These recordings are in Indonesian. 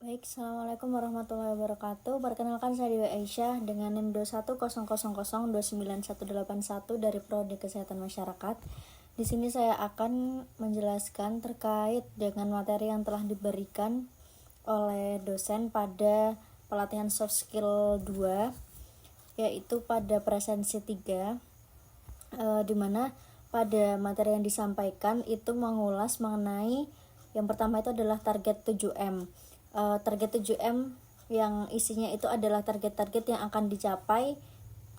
Baik, Assalamualaikum warahmatullahi wabarakatuh. Perkenalkan saya Dewi Aisyah dengan NIM 2100029181 dari Prodi Kesehatan Masyarakat. Di sini saya akan menjelaskan terkait dengan materi yang telah diberikan oleh dosen pada pelatihan soft skill 2, yaitu pada presensi 3, di mana pada materi yang disampaikan itu mengulas mengenai yang pertama itu adalah target 7M. Target 7M yang isinya itu adalah target-target yang akan dicapai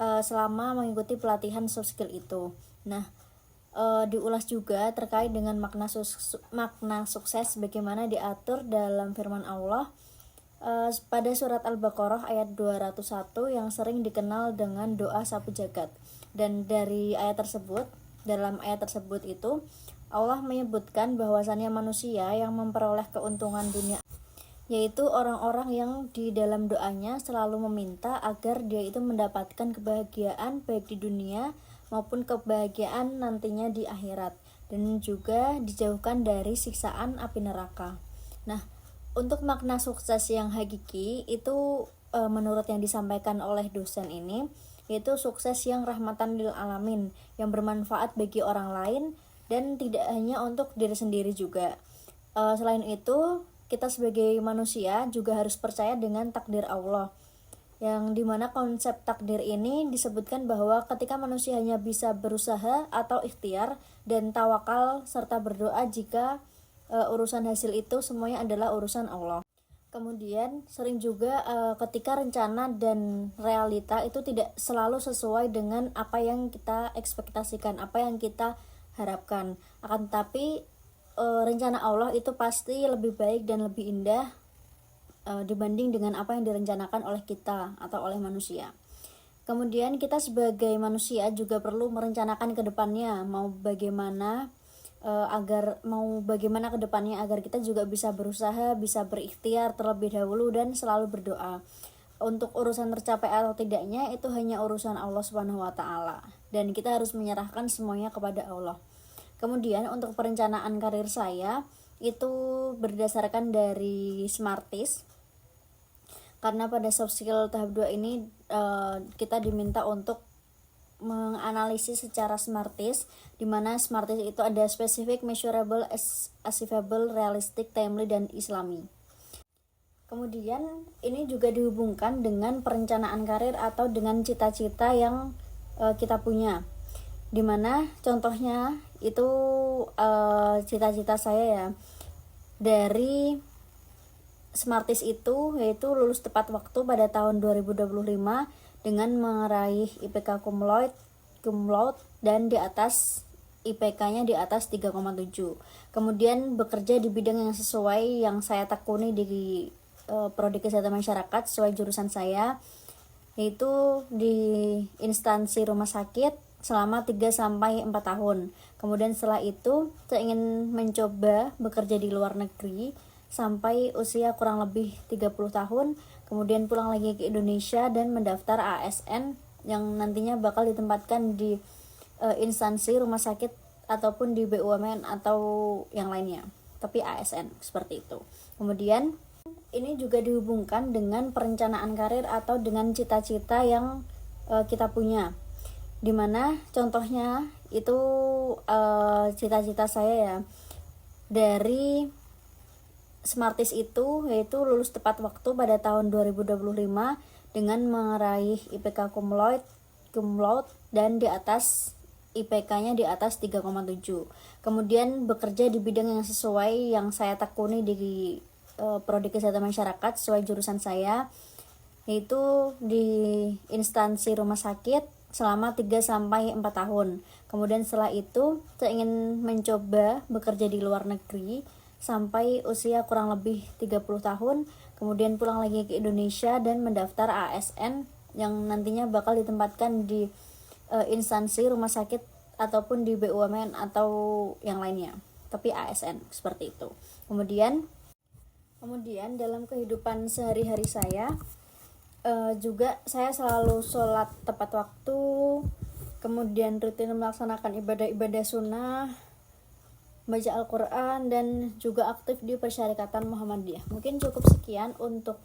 selama mengikuti pelatihan soft skill itu. Nah, diulas juga terkait dengan makna sukses bagaimana diatur dalam firman Allah pada surat Al-Baqarah ayat 201 yang sering dikenal dengan doa sapu jagat. Dan dari dalam ayat tersebut itu Allah menyebutkan bahwasannya manusia yang memperoleh keuntungan dunia, yaitu orang-orang yang di dalam doanya selalu meminta agar dia itu mendapatkan kebahagiaan baik di dunia maupun kebahagiaan nantinya di akhirat, dan juga dijauhkan dari siksaan api neraka. Nah, untuk makna sukses yang hakiki itu menurut yang disampaikan oleh dosen ini, yaitu sukses yang rahmatan lil alamin, yang bermanfaat bagi orang lain dan tidak hanya untuk diri sendiri juga. Selain itu, kita sebagai manusia juga harus percaya dengan takdir Allah, yang dimana konsep takdir ini disebutkan bahwa ketika manusia hanya bisa berusaha atau ikhtiar dan tawakal serta berdoa jika urusan hasil itu semuanya adalah urusan Allah. Kemudian sering juga ketika rencana dan realita itu tidak selalu sesuai dengan apa yang kita ekspektasikan, apa yang kita harapkan. Akan tetapi rencana Allah itu pasti lebih baik dan lebih indah dibanding dengan apa yang direncanakan oleh kita atau oleh manusia. Kemudian kita sebagai manusia juga perlu merencanakan ke depannya mau bagaimana ke depannya agar kita juga bisa berusaha, bisa berikhtiar terlebih dahulu dan selalu berdoa. Untuk urusan tercapai atau tidaknya itu hanya urusan Allah Subhanahu wa taala, dan kita harus menyerahkan semuanya kepada Allah. Kemudian untuk perencanaan karir saya itu berdasarkan dari Smarties, karena pada soft skill tahap 2 ini kita diminta untuk menganalisis secara Smarties, di mana Smarties itu ada specific, measurable, achievable, realistic, timely, dan islami. Kemudian ini juga dihubungkan dengan perencanaan karir atau dengan cita-cita yang kita punya, dimana contohnya itu cita-cita saya ya dari Smarties itu yaitu lulus tepat waktu pada tahun 2025 dengan meraih IPK cum laude dan di atas IPK-nya di atas 3,7. Kemudian bekerja di bidang yang sesuai yang saya tekuni di Prodi Kesehatan Masyarakat sesuai jurusan saya, yaitu di instansi rumah sakit selama 3-4 tahun. Kemudian setelah itu saya ingin mencoba bekerja di luar negeri sampai usia kurang lebih 30 tahun, kemudian pulang lagi ke Indonesia dan mendaftar ASN yang nantinya bakal ditempatkan di instansi rumah sakit ataupun di BUMN atau yang lainnya, tapi ASN seperti itu. Kemudian ini juga dihubungkan dengan perencanaan karir atau dengan cita-cita yang kita punya, dimana contohnya itu cita-cita saya ya dari Smarties itu yaitu lulus tepat waktu pada tahun 2025 dengan meraih IPK cum laude dan di atas IPK-nya di atas 3,7. Kemudian bekerja di bidang yang sesuai yang saya tekuni di Prodi Kesehatan Masyarakat sesuai jurusan saya, yaitu di instansi rumah sakit selama 3-4 tahun. Kemudian setelah itu saya ingin mencoba bekerja di luar negeri sampai usia kurang lebih 30 tahun, kemudian pulang lagi ke Indonesia dan mendaftar ASN yang nantinya bakal ditempatkan di instansi rumah sakit ataupun di BUMN atau yang lainnya, tapi ASN seperti itu. Kemudian dalam kehidupan sehari-hari saya juga saya selalu sholat tepat waktu, kemudian rutin melaksanakan ibadah-ibadah sunnah, baca Al-Quran, dan juga aktif di Persyarikatan Muhammadiyah. Mungkin cukup sekian untuk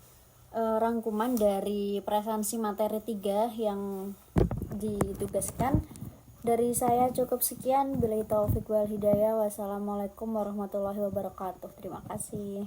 rangkuman dari presensi materi 3 yang ditugaskan. Dari saya cukup sekian. Billahi taufik wal hidayah. Wassalamualaikum warahmatullahi wabarakatuh. Terima kasih.